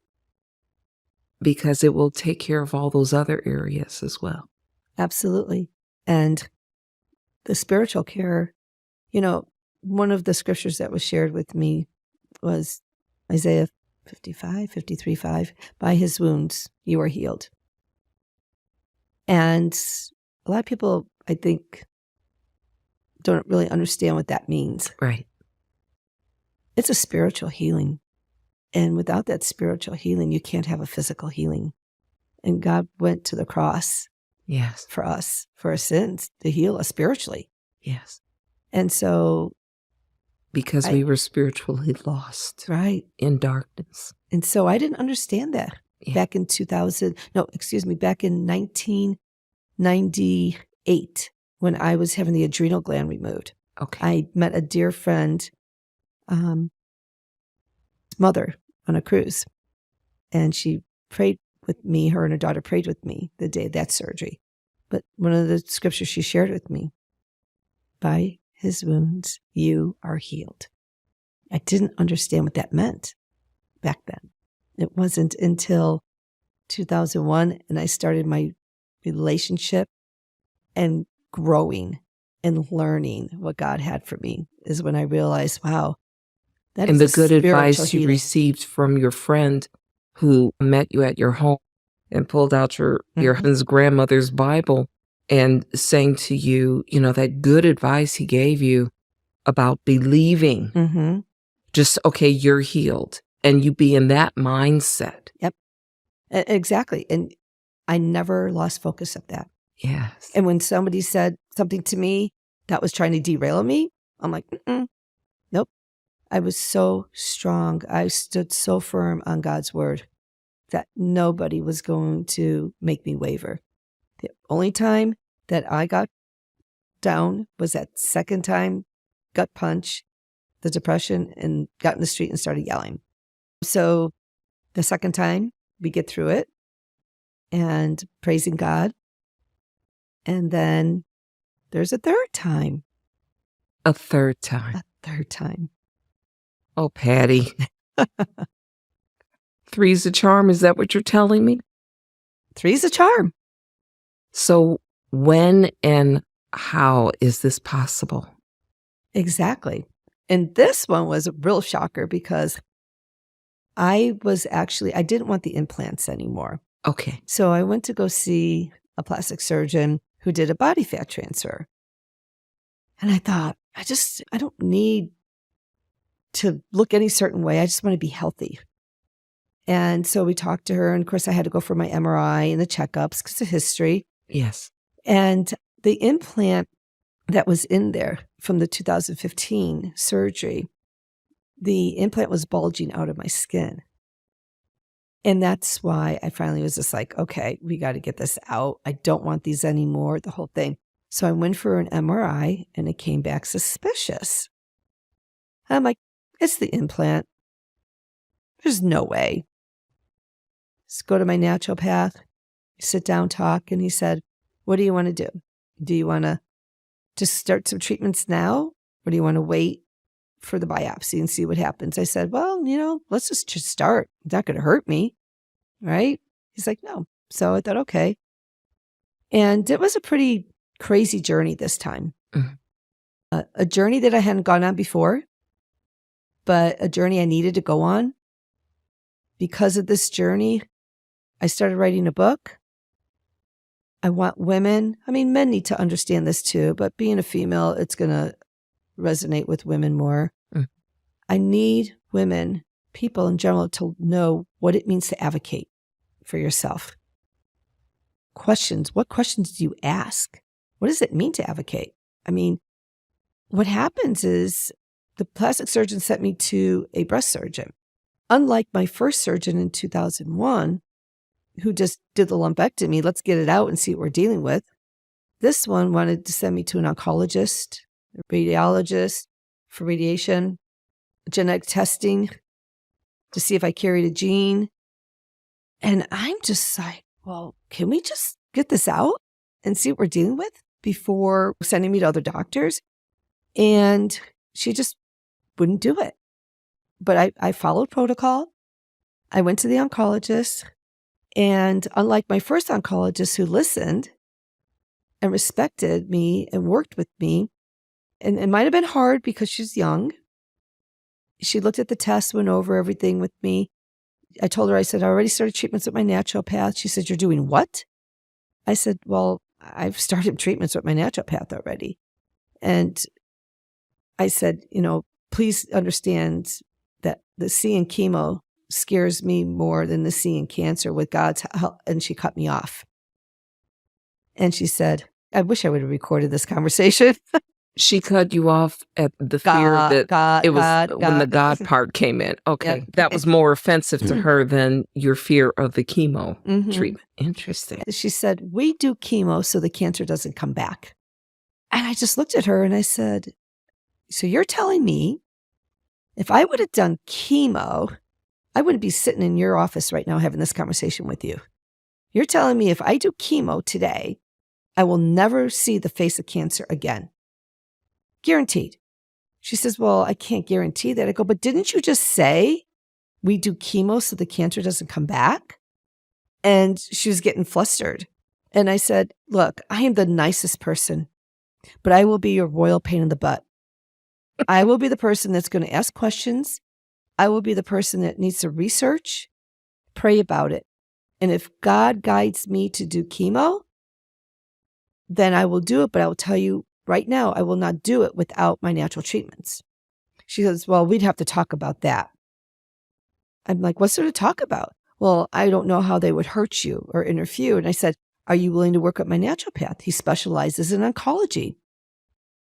because it will take care of all those other areas as well. Absolutely. And the spiritual care, one of the scriptures that was shared with me was Isaiah 53:5. By his wounds, you are healed. And a lot of people, I think, don't really understand what that means. Right. It's a spiritual healing. And without that spiritual healing, you can't have a physical healing. And God went to the cross Yes. for us, for our sins, to heal us spiritually. Yes. And so, because we were spiritually lost. Right. In darkness. And so I didn't understand that back in 1998 when I was having the adrenal gland removed. Okay. I met a dear friend, mother on a cruise, and she prayed with me. Her and her daughter prayed with me the day of that surgery. But one of the scriptures she shared with me, by his wounds, you are healed. I didn't understand what that meant back then. It wasn't until 2001 and I started my relationship and growing and learning what God had for me is when I realized, wow, that and is the good advice healing. you received from your friend who met you at your home and pulled out your husband's grandmother's Bible and saying to you, that good advice he gave you about believing. Mm-hmm. Just, okay, you're healed. And you be in that mindset. Yep. Exactly. And I never lost focus of that. Yes. And when somebody said something to me that was trying to derail me, I'm like, nope. I was so strong. I stood so firm on God's word that nobody was going to make me waver. The only time that I got down was that second time, gut punch, the depression, and got in the street and started yelling. So the second time, we get through it and praising God. And then there's a third time. A third time. A third time. Oh, Patti. Three's a charm. Is that what you're telling me? Three's a charm. So when and how is this possible? Exactly. And this one was a real shocker because I didn't want the implants anymore. Okay. So I went to go see a plastic surgeon who did a body fat transfer. And I thought, I don't need to look any certain way. I just want to be healthy. And so we talked to her. And of course, I had to go for my MRI and the checkups because of history. Yes. And the implant that was in there from the 2015 surgery, the implant was bulging out of my skin. And that's why I finally was just like, okay, we got to get this out. I don't want these anymore, the whole thing. So I went for an MRI and it came back suspicious. I'm like, it's the implant. There's no way. Let's go to my naturopath, sit down, talk. And he said, what do you want to do? Do you want to just start some treatments now? Or do you want to wait for the biopsy and see what happens? I said, well, let's just start. It's not going to hurt me, right? He's like, no. So I thought, okay. And it was a pretty crazy journey this time. Mm-hmm. A journey that I hadn't gone on before, but a journey I needed to go on. Because of this journey, I started writing a book. I want women, men need to understand this too, but being a female, it's going to resonate with women more. Mm. I need women, people in general, to know what it means to advocate for yourself. Questions. What questions do you ask? What does it mean to advocate? What happens is the plastic surgeon sent me to a breast surgeon. Unlike my first surgeon in 2001, who just did the lumpectomy, let's get it out and see what we're dealing with. This one wanted to send me to an oncologist, a radiologist for radiation, genetic testing to see if I carried a gene. And I'm just like, well, can we just get this out and see what we're dealing with before sending me to other doctors? And she just wouldn't do it. But I followed protocol. I went to the oncologist. And unlike my first oncologist who listened and respected me and worked with me, and it might have been hard because she's young. She looked at the test, went over everything with me. I told her, I said, I already started treatments with my naturopath. She said, you're doing what? I said, well, I've started treatments with my naturopath already. And I said, please understand that the C in chemo scares me more than the C in cancer with God's help. And she cut me off. And she said, I wish I would have recorded this conversation. She cut you off at the fear that it was when the God part came in. Okay. Yep. That was more offensive to her than your fear of the chemo Mhm. treatment. Interesting. She said, we do chemo so the cancer doesn't come back. And I just looked at her and I said, so you're telling me if I would have done chemo, I wouldn't be sitting in your office right now having this conversation with you. You're telling me if I do chemo today, I will never see the face of cancer again. Guaranteed. She says, well, I can't guarantee that. I go, but didn't you just say we do chemo so the cancer doesn't come back? And she was getting flustered. And I said, look, I am the nicest person, but I will be your royal pain in the butt. I will be the person that's going to ask questions. I will be the person that needs to research, pray about it. And if God guides me to do chemo, then I will do it. But I will tell you right now, I will not do it without my natural treatments. She says, well, we'd have to talk about that. I'm like, what's there to talk about? Well, I don't know how they would hurt you or interfere. And I said, are you willing to work with my naturopath? He specializes in oncology.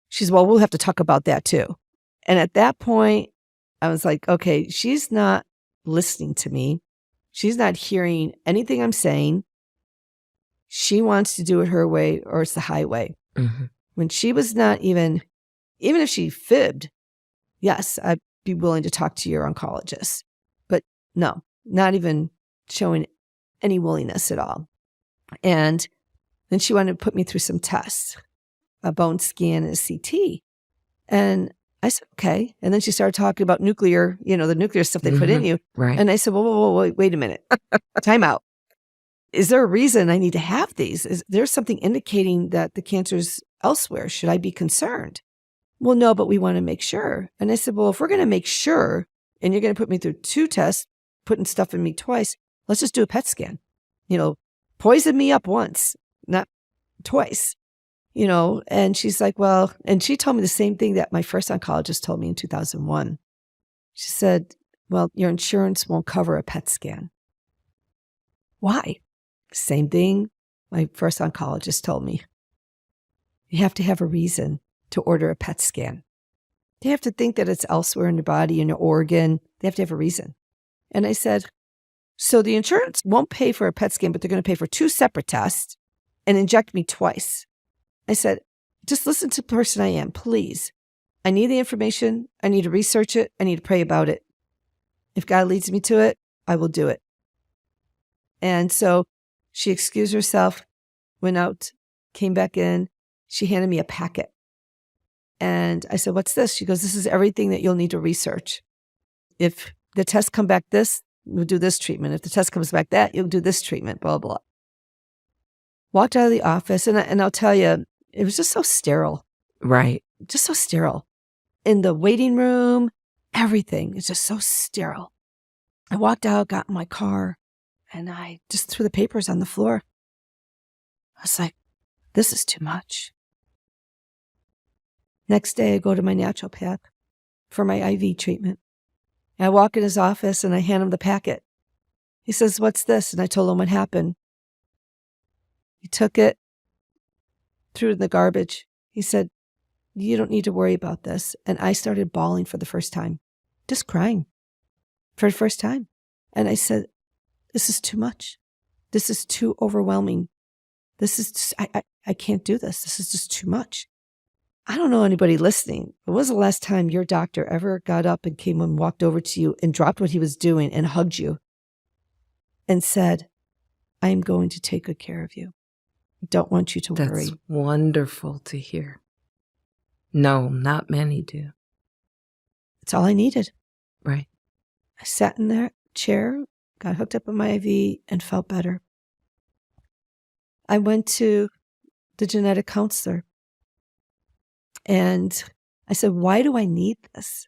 She said, well, we'll have to talk about that too. And at that point, I was like, okay, she's not listening to me. She's not hearing anything I'm saying. She wants to do it her way or it's the highway. Mm-hmm. When she was not even if she fibbed, yes, I'd be willing to talk to your oncologist. But no, not even showing any willingness at all. And then she wanted to put me through some tests, a bone scan and a CT. And I said, okay. And then she started talking about nuclear, the nuclear stuff they put in you. Right. And I said, whoa, wait a minute. Time out. Is there a reason I need to have these? Is there something indicating that the cancer's elsewhere? Should I be concerned? Well, no, but we want to make sure. And I said, well, if we're going to make sure, and you're going to put me through 2 tests, putting stuff in me twice, let's just do a PET scan. Poison me up once, not twice. And she's like, well, and she told me the same thing that my first oncologist told me in 2001. She said, well, your insurance won't cover a PET scan. Why? Same thing my first oncologist told me. You have to have a reason to order a PET scan. They have to think that it's elsewhere in your body, in your organ. They have to have a reason. And I said, so the insurance won't pay for a PET scan, but they're going to pay for 2 separate tests and inject me twice. I said, just listen to the person I am, please. I need the information. I need to research it. I need to pray about it. If God leads me to it, I will do it. And so she excused herself, went out, came back in. She handed me a packet. And I said, what's this? She goes, this is everything that you'll need to research. If the tests come back this, we'll do this treatment. If the test comes back that, you'll do this treatment, blah, blah. Walked out of the office, and I'll tell you, it was just so sterile. Right. Just so sterile. In the waiting room, everything is just so sterile. I walked out, got in my car, and I just threw the papers on the floor. I was like, this is too much. Next day, I go to my naturopath for my IV treatment. I walk in his office, and I hand him the packet. He says, what's this? And I told him what happened. He took it, threw it in the garbage. He said, you don't need to worry about this. And I started bawling for the first time, just crying for the first time. And I said, this is too much. This is too overwhelming. This is, just, I can't do this. This is just too much. I don't know anybody listening. When was the last time your doctor ever got up and came and walked over to you and dropped what he was doing and hugged you and said, I'm going to take good care of you. I don't want you to worry. That's wonderful to hear. No, not many do. It's all I needed. Right. I sat in that chair, got hooked up on my IV, and felt better. I went to the genetic counselor, and I said, why do I need this?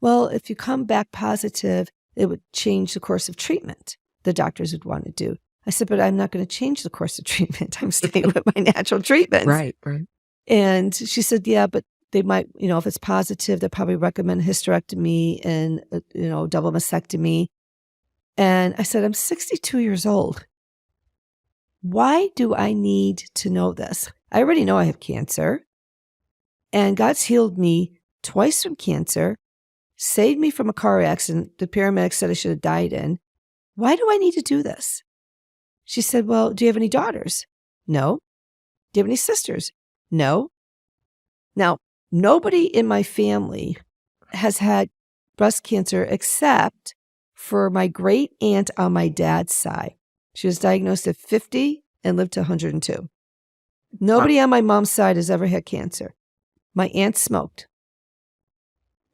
Well, if you come back positive, it would change the course of treatment the doctors would want to do. I said, but I'm not going to change the course of treatment. I'm staying with my natural treatments. Right. And she said, yeah, but they might, if it's positive, they'll probably recommend hysterectomy and, double mastectomy. And I said, I'm 62 years old. Why do I need to know this? I already know I have cancer. And God's healed me twice from cancer, saved me from a car accident the paramedics said I should have died in. Why do I need to do this? She said, well, do you have any daughters? No. Do you have any sisters? No. Now, nobody in my family has had breast cancer except for my great aunt on my dad's side. She was diagnosed at 50 and lived to 102. Nobody on my mom's side has ever had cancer. My aunt smoked.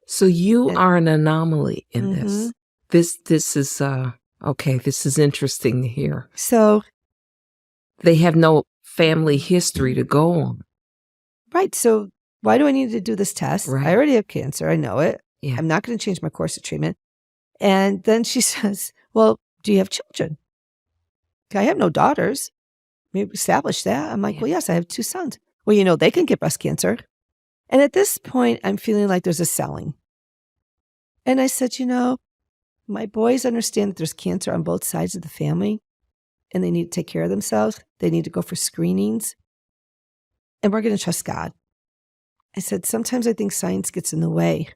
So you are an anomaly in this. This is okay. This is interesting to hear. So they have no family history to go on. Right. So why do I need to do this test? Right. I already have cancer. I know it. Yeah. I'm not going to change my course of treatment. And then she says, well, do you have children? I have no daughters. We established that. I'm like, well, yes, I have 2 sons. Well, they can get breast cancer. And at this point, I'm feeling like there's a selling. And I said, my boys understand that there's cancer on both sides of the family and they need to take care of themselves. They need to go for screenings. And we're going to trust God. I said, sometimes I think science gets in the way.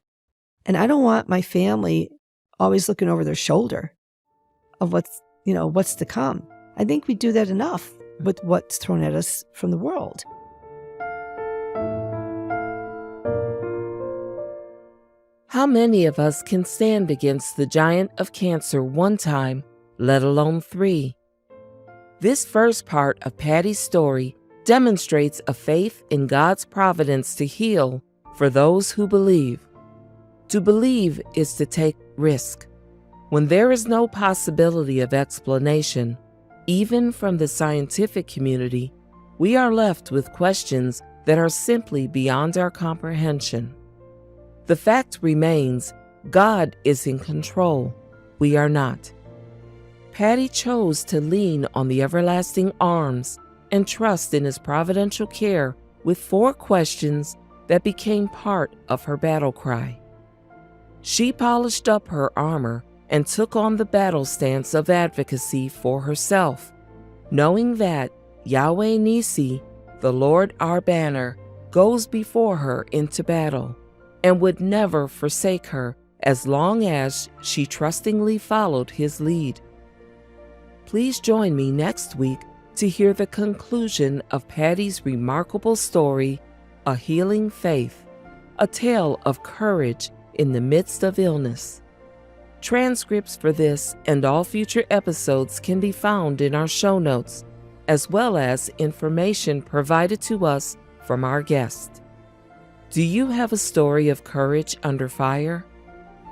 And I don't want my family always looking over their shoulder of what's to come. I think we do that enough with what's thrown at us from the world. How many of us can stand against the giant of cancer one time, let alone 3? This first part of Patti's story demonstrates a faith in God's providence to heal for those who believe. To believe is to take risk. When there is no possibility of explanation, even from the scientific community, we are left with questions that are simply beyond our comprehension. The fact remains, God is in control. We are not. Patti chose to lean on the everlasting arms and trust in His providential care with 4 questions that became part of her battle cry. She polished up her armor and took on the battle stance of advocacy for herself, knowing that Yahweh Nisi, the Lord our banner, goes before her into battle and would never forsake her as long as she trustingly followed His lead. Please join me next week to hear the conclusion of Patti's remarkable story, A Healing Faith, a tale of courage in the midst of illness. Transcripts for this and all future episodes can be found in our show notes, as well as information provided to us from our guest. Do you have a story of courage under fire?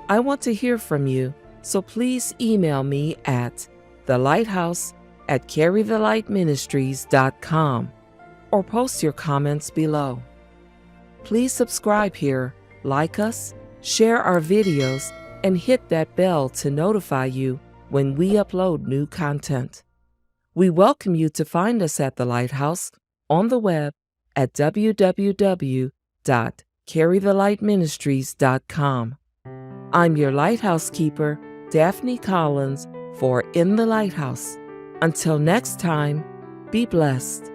I want to hear from you, so please email me at thelighthouse@carrythelightministries.com or post your comments below. Please subscribe here, like us, share our videos, and hit that bell to notify you when we upload new content. We welcome you to find us at The Lighthouse on the web at www.carrythelightministries.com. I'm your lighthouse keeper, Daphne Collins, for In the Lighthouse. Until next time, be blessed.